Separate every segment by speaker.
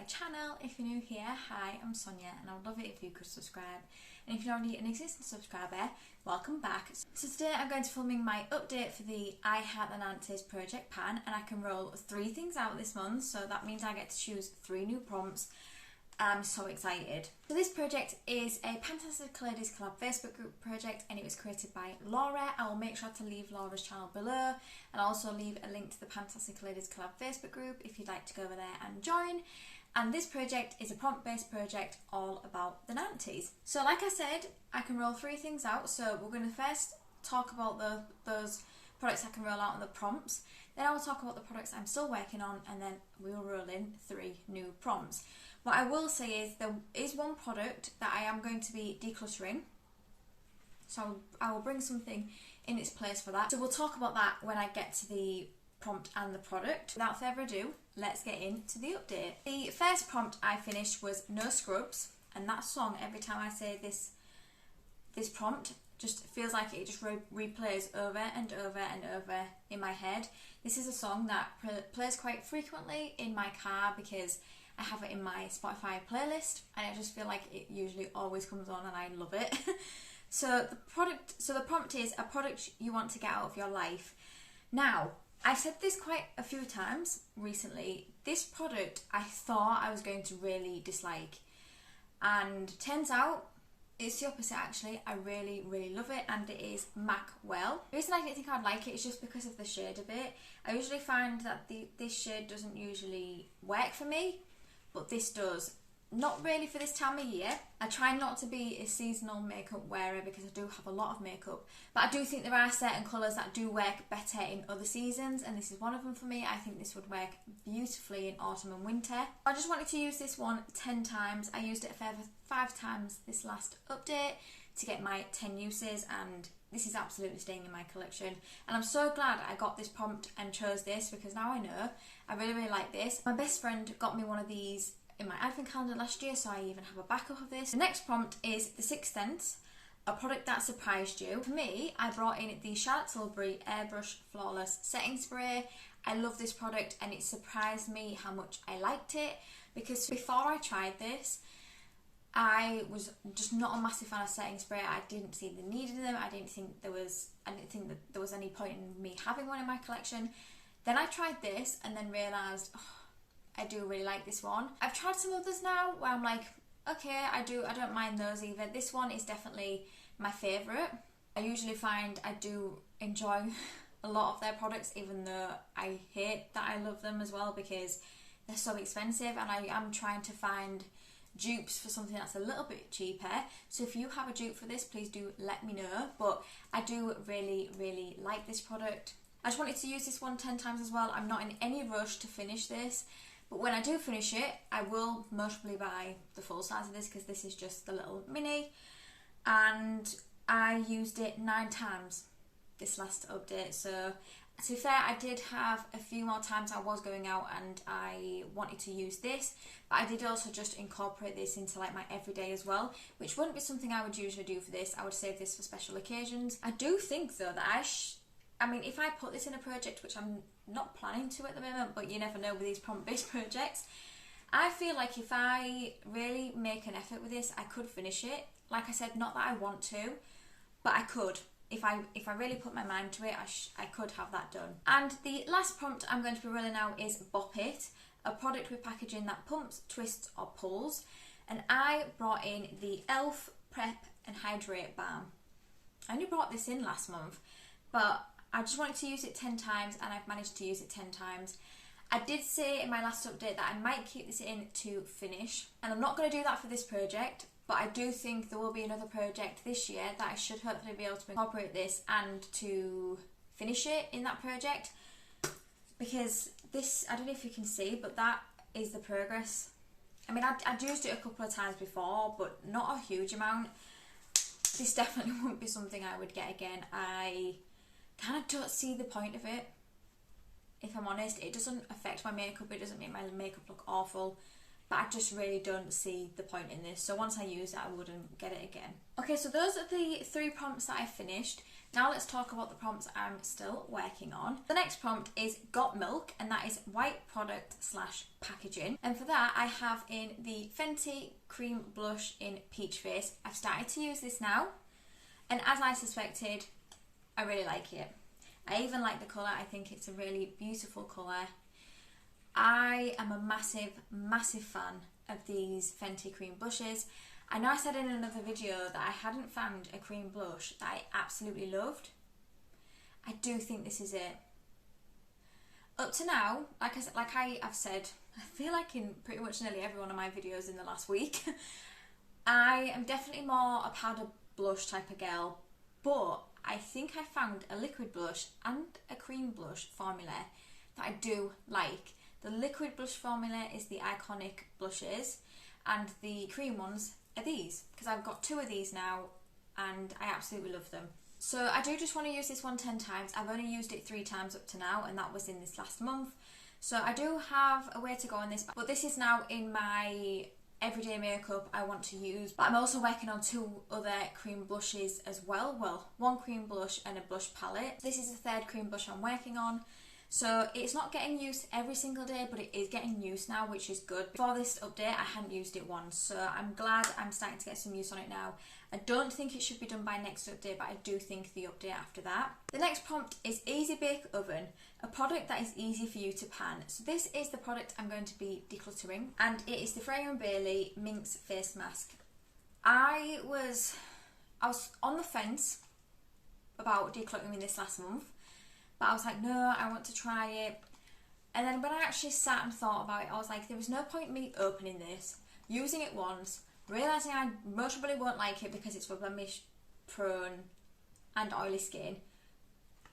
Speaker 1: channel. If you're new here, hi, I'm Sonia and I would love it if you could subscribe. And if you're already an existing subscriber, welcome back. So today I'm going to be filming my update for the I Heart the 90's project pan, and I can roll 3 things out this month, so that means I get to choose 3 new prompts. I'm so excited. So this project is a PANtastic Ladies Collab Facebook group project, and it was created by Laura. I will make sure to leave Laura's channel below and also leave a link to the PANtastic Ladies Collab Facebook group if you'd like to go over there and join. And this project is a prompt-based project all about the 90s. So like I said, I can roll 3 things out. So we're going to first talk about those products I can roll out and the prompts. Then I will talk about the products I'm still working on, and then we will roll in 3 new prompts. What I will say is there is one product that I am going to be decluttering, so I will bring something in its place for that. So we'll talk about that when I get to the prompt and the product. Without further ado, let's get into the update. The first prompt I finished was No Scrubs, and that song, every time I say this prompt, just feels like it just replays over and over and over in my head. This is a song that plays quite frequently in my car because I have it in my Spotify playlist, and I just feel like it usually always comes on and I love it. So the prompt is a product you want to get out of your life. Now, I've said this quite a few times recently. This product I thought I was going to really dislike, and turns out it's the opposite actually. I really, really love it, and it is MAC Well. The reason I didn't think I'd like it is just because of the shade of it. I usually find that this shade doesn't usually work for me, but this does. Not really for this time of year. I try not to be a seasonal makeup wearer because I do have a lot of makeup, but I do think there are certain colours that do work better in other seasons, and this is one of them for me. I think this would work beautifully in autumn and winter. I just wanted to use this one 10 times. I used it a further 5 times this last update to get my 10 uses, and this is absolutely staying in my collection. And I'm so glad I got this prompt and chose this, because now I know I really, really like this. My best friend got me one of these in my advent calendar last year, so I even have a backup of this. The next prompt is The Sixth Sense, a product that surprised you. For me, I brought in the Charlotte Tilbury Airbrush Flawless Setting Spray. I love this product, and it surprised me how much I liked it, because before I tried this, I was just not a massive fan of setting spray. I didn't see the need in them. I didn't think that there was any point in me having one in my collection. Then I tried this and then realised, oh, I do really like this one. I've tried some others now where I'm like, okay, I don't mind those either. This one is definitely my favourite. I usually find I do enjoy a lot of their products, even though I hate that I love them as well because they're so expensive, and I am trying to find dupes for something that's a little bit cheaper. So if you have a dupe for this, please do let me know. But I do really, really like this product. I just wanted to use this one 10 times as well. I'm not in any rush to finish this, but when I do finish it, I will most probably buy the full size of this, because this is just the little mini, and I used it 9 times this last update. So to be fair, I did have a few more times I was going out and I wanted to use this, but I did also just incorporate this into like my everyday as well, which wouldn't be something I would usually do for this. I would save this for special occasions. I do think though that I mean, if I put this in a project, which I'm not planning to at the moment, but you never know with these prompt-based projects, I feel like if I really make an effort with this, I could finish it. Like I said, not that I want to, but I could. If I really put my mind to it, I could have that done. And the last prompt I'm going to be rolling out is Bop It, a product with packaging that pumps, twists or pulls. And I brought in the e.l.f. Prep and Hydrate Balm. I only brought this in last month, but I just wanted to use it 10 times, and I've managed to use it 10 times. I did say in my last update that I might keep this in to finish, and I'm not going to do that for this project, but I do think there will be another project this year that I should hopefully be able to incorporate this and to finish it in that project, because this, I don't know if you can see, but that is the progress. I mean, I'd used it a couple of times before, but not a huge amount. This definitely won't be something I would get again. I kind of don't see the point of it, if I'm honest. It doesn't affect my makeup, it doesn't make my makeup look awful, but I just really don't see the point in this. So once I use it, I wouldn't get it again. Okay, so those are the 3 prompts that I finished. Now let's talk about the prompts I'm still working on. The next prompt is Got Milk, and that is white product / packaging. And for that I have in the Fenty Cream Blush in Peach Face. I've started to use this now, and as I suspected, I really like it. I even like the colour. I think it's a really beautiful colour. I am a massive fan of these Fenty cream blushes. I know I said in another video that I hadn't found a cream blush that I absolutely loved. I do think this is it. Up to now, like I have said, I feel like in pretty much nearly every one of my videos in the last week, I am definitely more a powder blush type of girl, but I think I found a liquid blush and a cream blush formula that I do like. The liquid blush formula is the iconic blushes, and the cream ones are these, because I've got 2 of these now and I absolutely love them. So I do just want to use this one 10 times. I've only used it 3 times up to now, and that was in this last month. So I do have a way to go on this, but this is now in my everyday makeup I want to use. But I'm also working on 2 other cream blushes as well. Well, 1 cream blush and a blush palette. This is the 3rd cream blush I'm working on. So it's not getting used every single day, but it is getting used now, which is good. Before this update, I hadn't used it once, so I'm glad I'm starting to get some use on it now. I don't think it should be done by next update, but I do think the update after that. The next prompt is Easy Bake Oven, a product that is easy for you to pan. So this is the product I'm going to be decluttering, and it is the Freya & Bailey Minx Face Mask. I was on the fence about decluttering this last month, but I was like, no, I want to try it. And then when I actually sat and thought about it, I was like, there was no point in me opening this, using it once, realising I most probably won't like it because it's for blemish prone and oily skin,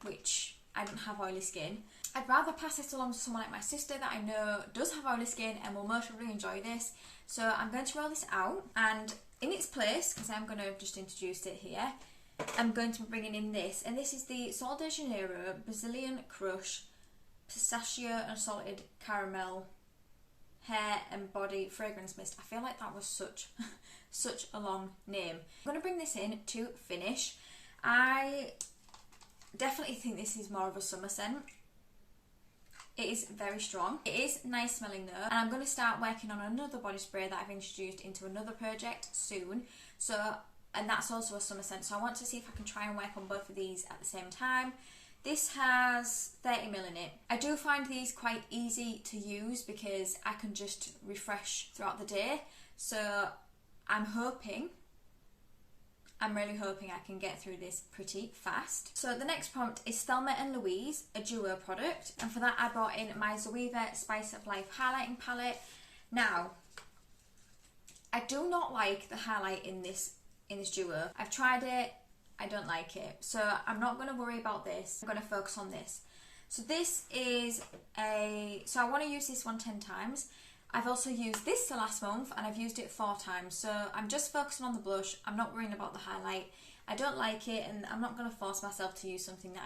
Speaker 1: which I don't have oily skin. I'd rather pass this along to someone like my sister that I know does have oily skin and will most probably enjoy this. So I'm going to roll this out, and in its place, because I'm going to just introduce it here, I'm going to be bringing in this, and this is the Sol de Janeiro Brazilian Crush Pistachio and Salted Caramel Hair and Body Fragrance Mist. I feel like that was such a long name. I'm going to bring this in to finish. I definitely think this is more of a summer scent. It is very strong. It is nice smelling though, and I'm going to start working on another body spray that I've introduced into another project soon. And that's also a summer scent, so I want to see if I can try and work on both of these at the same time. This has 30ml in it. I do find these quite easy to use because I can just refresh throughout the day. So I'm really hoping I can get through this pretty fast. So the next prompt is Thelma & Louise, a duo product. And for that I brought in my Zoeva Spice of Life highlighting palette. Now, I do not like the highlight in this duo. I've tried it, I don't like it. So I'm not going to worry about this. I'm going to focus on this. So this is so I want to use this one 10 times. I've also used this the last month and I've used it 4 times. So I'm just focusing on the blush. I'm not worrying about the highlight. I don't like it, and I'm not going to force myself to use something that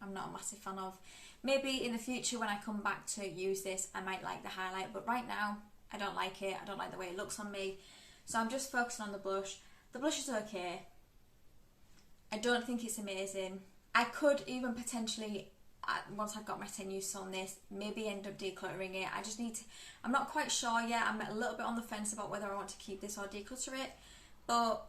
Speaker 1: I'm not a massive fan of. Maybe in the future when I come back to use this, I might like the highlight, but right now I don't like it. I don't like the way it looks on me. So I'm just focusing on the blush. The blush is okay. I don't think it's amazing. I could even potentially, once I've got my 10 use on this, maybe end up decluttering it. I just need to, I'm not quite sure yet. I'm a little bit on the fence about whether I want to keep this or declutter it. But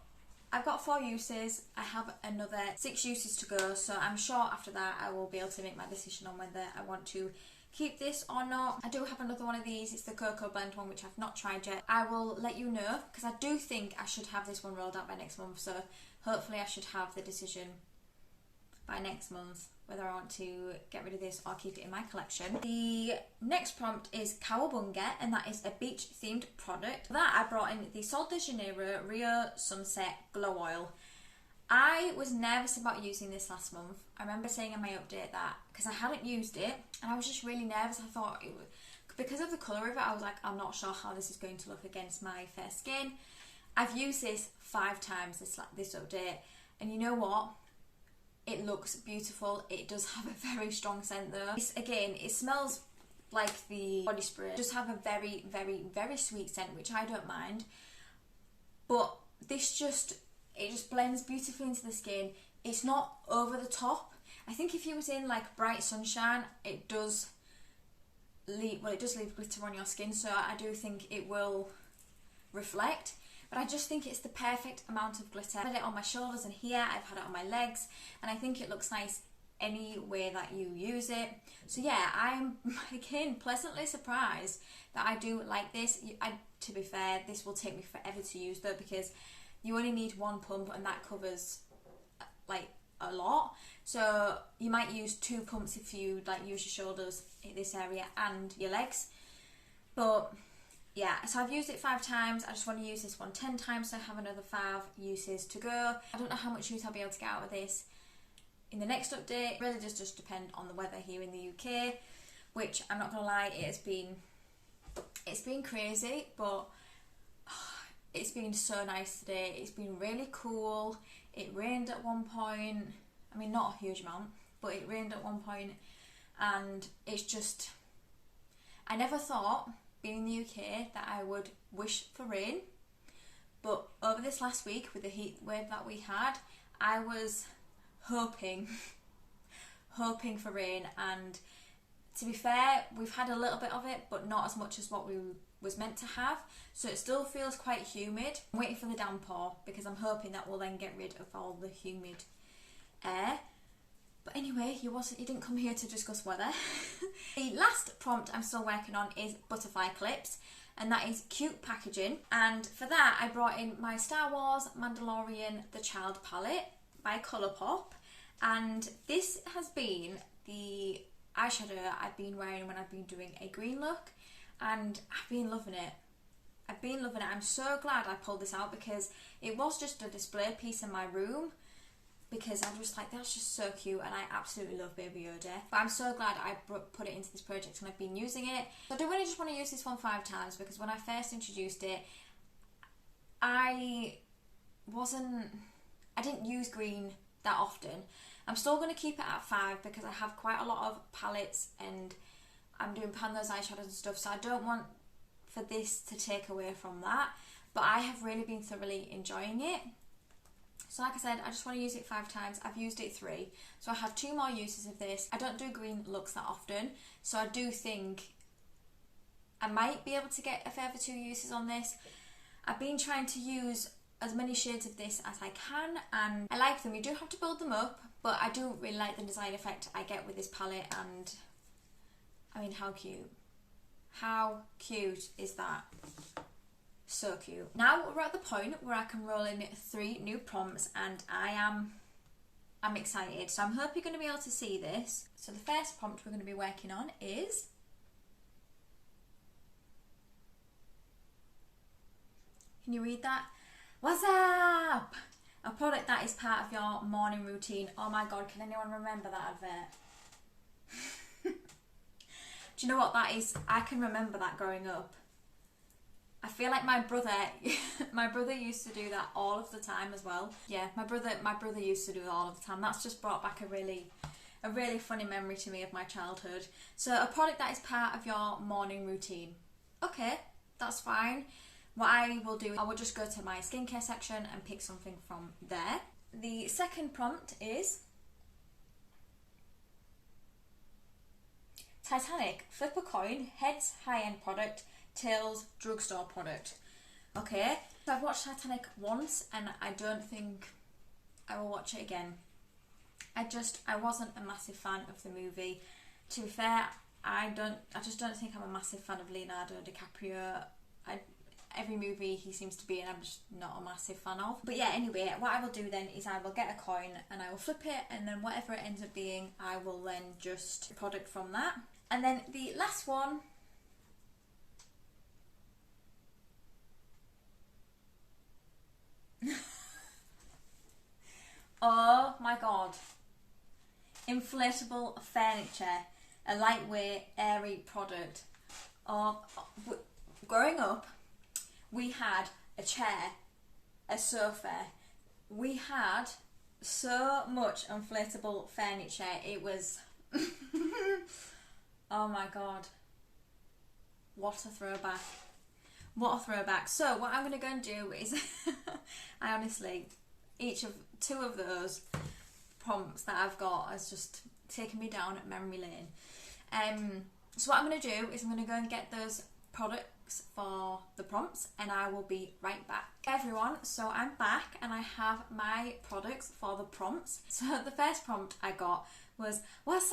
Speaker 1: I've got 4 uses. I have another 6 uses to go. So I'm sure after that I will be able to make my decision on whether I want to keep this or not. I do have another one of these. It's the Cocoa Blend one, which I've not tried yet. I will let you know, because I do think I should have this one rolled out by next month. So hopefully I should have the decision by next month whether I want to get rid of this or keep it in my collection. The next prompt is Cowabunga, and that is a beach themed product. For that I brought in the Sol de Janeiro Rio Sunset Glow Oil. I was nervous about using this last month. I remember saying in my update that because I hadn't used it and I was just really nervous. I thought it would, because of the colour of it, I was like, I'm not sure how this is going to look against my fair skin. I've used this 5 times this update, and you know what? It looks beautiful. It does have a very strong scent though. Again, it smells like the body spray. It does have a very, very, very sweet scent, which I don't mind. But this it just blends beautifully into the skin. it's not over the top. I think if you was in like bright sunshine, it does leave glitter on your skin, so I do think it will reflect. But I just think it's the perfect amount of glitter. I've had it on my shoulders and here, I've had it on my legs, and I think it looks nice any way that you use it. So yeah, I'm again pleasantly surprised that I do like this. To be fair, this will take me forever to use though, because you only need one pump and that covers like a lot. So you might use 2 pumps if you like use your shoulders in this area and your legs. But yeah, so I've used it 5 times. I just want to use this one 10 times, so I have another 5 uses to go. I don't know how much use I'll be able to get out of this in the next update. It really does just depend on the weather here in the UK, which I'm not gonna lie, it's been crazy, but it's been so nice today. It's been really cool. It rained at one point. I mean, not a huge amount, but it rained at one point, and it's just, I never thought, being in the UK, that I would wish for rain, but over this last week with the heat wave that we had, I was hoping for rain, and to be fair, we've had a little bit of it, but not as much as what we was meant to have, so it still feels quite humid. I'm waiting for the downpour because I'm hoping that will then get rid of all the humid air. But anyway, you didn't come here to discuss weather. The last prompt I'm still working on is butterfly clips, and that is cute packaging. And for that, I brought in my Star Wars Mandalorian The Child palette by Colourpop, and this has been the eyeshadow I've been wearing when I've been doing a green look, and I've been loving it. I'm so glad I pulled this out, because it was just a display piece in my room, because I'm just like, that's just so cute, and I absolutely love Baby Yoda. But I'm so glad I put it into this project and I've been using it. So I do really just want to use this one 5 times, because when I first introduced it, I didn't use green that often. I'm still going to keep it at 5 because I have quite a lot of palettes and I'm doing those eyeshadows and stuff, so I don't want for this to take away from that. But I have really been thoroughly enjoying it. So like I said, I just want to use it 5 times. I've used it 3, so I have 2 more uses of this. I don't do green looks that often, so I do think I might be able to get a further 2 uses on this. I've been trying to use as many shades of this as I can, and I like them. You do have to build them up, but I do really like the design effect I get with this palette, and I mean, how cute. How cute is that? So cute. Now we're at the point where I can roll in 3 new prompts, and I'm excited. So I'm hoping you're going to be able to see this. So the first prompt we're going to be working on is can you read that? What's up? A product that is part of your morning routine. Oh my god, can anyone remember that advert? Do you know what that is? I can remember that growing up. I feel like my brother used to do that all of the time as well. Yeah, my brother used to do it all of the time. That's just brought back a really funny memory to me of my childhood. So a product that is part of your morning routine. Okay, that's fine. What I will do, I will just go to my skincare section and pick something from there. The second prompt is Titanic, flip a coin, heads high-end product, tails drugstore product. Okay, so I've watched Titanic once and I don't think I will watch it again. I wasn't a massive fan of the movie. To be fair, I just don't think I'm a massive fan of Leonardo DiCaprio. Every movie he seems to be in, I'm just not a massive fan of. But yeah, anyway, what I will do then is I will get a coin and I will flip it, and then whatever it ends up being, I will then just product from that. And then the last one oh my god. Inflatable furniture. A lightweight, airy product. Growing up, we had a chair, a sofa. We had so much inflatable furniture. It was... oh my god. What a throwback. What a throwback. So what I'm going to go and do is... I honestly... 2 of those prompts that I've got has just taken me down memory lane. So what I'm going to do is I'm going to go and get those products for the prompts, and I will be right back. Hey everyone, so I'm back and I have my products for the prompts. So the first prompt I got was, "What's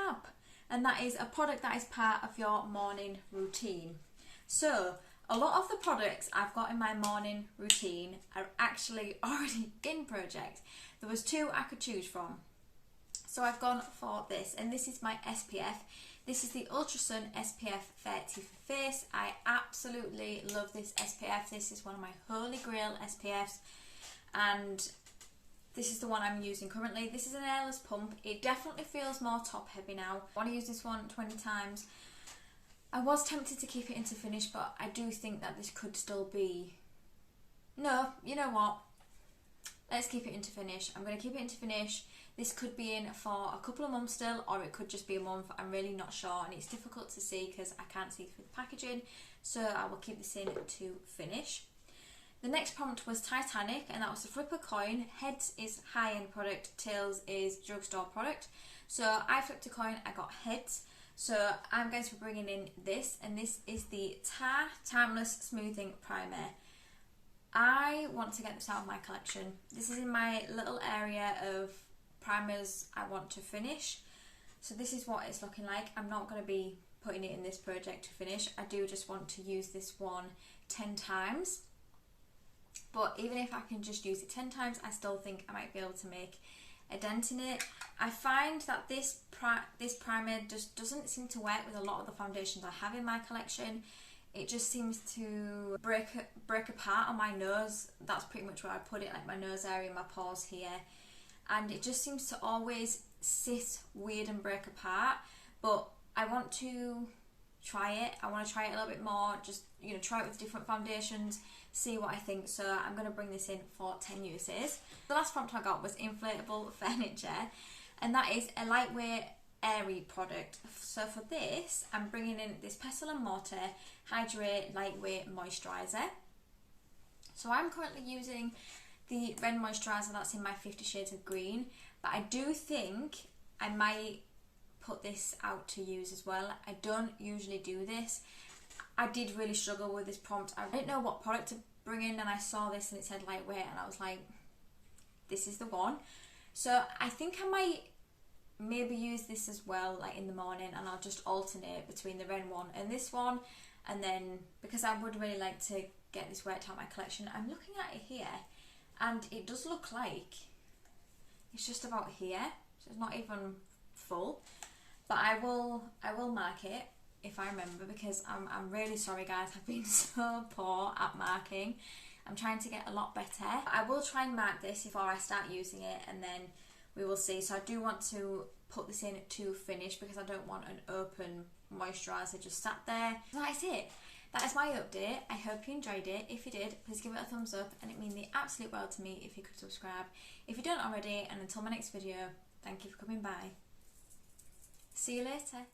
Speaker 1: up?" And that is a product that is part of your morning routine. So a lot of the products I've got in my morning routine are actually already in project. There was 2 I could choose from. So I've gone for this, and this is my SPF. This is the Ultra Sun SPF 30 for face. I absolutely love this SPF. This is one of my holy grail SPFs, and this is the one I'm using currently. This is an airless pump. It definitely feels more top heavy now. I want to use this one 20 times. I was tempted to keep it into finish, but I do think that this could still be... No, you know what? Let's keep it into finish. I'm going to keep it into finish. This could be in for a couple of months still, or it could just be a month. I'm really not sure, and it's difficult to see because I can't see through the packaging. So I will keep this in to finish. The next prompt was Titanic, and that was the flipper coin. Heads is high-end product, tails is drugstore product. So I flipped a coin, I got heads. So I'm going to be bringing in this, and this is the Timeless Smoothing Primer. I want to get this out of my collection. This is in my little area of primers I want to finish. So this is what it's looking like. I'm not going to be putting it in this project to finish. I do just want to use this one 10 times. But even if I can just use it 10 times, I still think I might be able to make a dent in it. I find that this primer just doesn't seem to work with a lot of the foundations I have in my collection. It just seems to break apart on my nose. That's pretty much where I put it, like my nose area, my pores here. And it just seems to always sit weird and break apart. But I want to try it. I want to try it a little bit more, just, you know, try it with different foundations, see what I think. So I'm going to bring this in for 10 uses. The last prompt I got was inflatable furniture, and that is a lightweight, airy product. So for this, I'm bringing in this Pestle and Mortar Hydrate Lightweight Moisturiser. So I'm currently using the red moisturiser that's in my 50 Shades of Green, but I do think I might put this out to use as well. I don't usually do this. I did really struggle with this prompt. I didn't know what product to bring in, and I saw this and it said lightweight, and I was like, this is the one. So I think I might maybe use this as well, like in the morning, and I'll just alternate between the red one and this one. And then, because I would really like to get this worked out my collection, I'm looking at it here, and it does look like it's just about here, so it's not even full. But I will mark it if I remember, because I'm really sorry guys, I've been so poor at marking. I'm trying to get a lot better. I will try and mark this before I start using it, and then we will see. So I do want to put this in to finish, because I don't want an open moisturiser just sat there. So that is it. That is my update. I hope you enjoyed it. If you did, please give it a thumbs up, and it means the absolute world to me if you could subscribe if you don't already. And until my next video, thank you for coming by. See you later.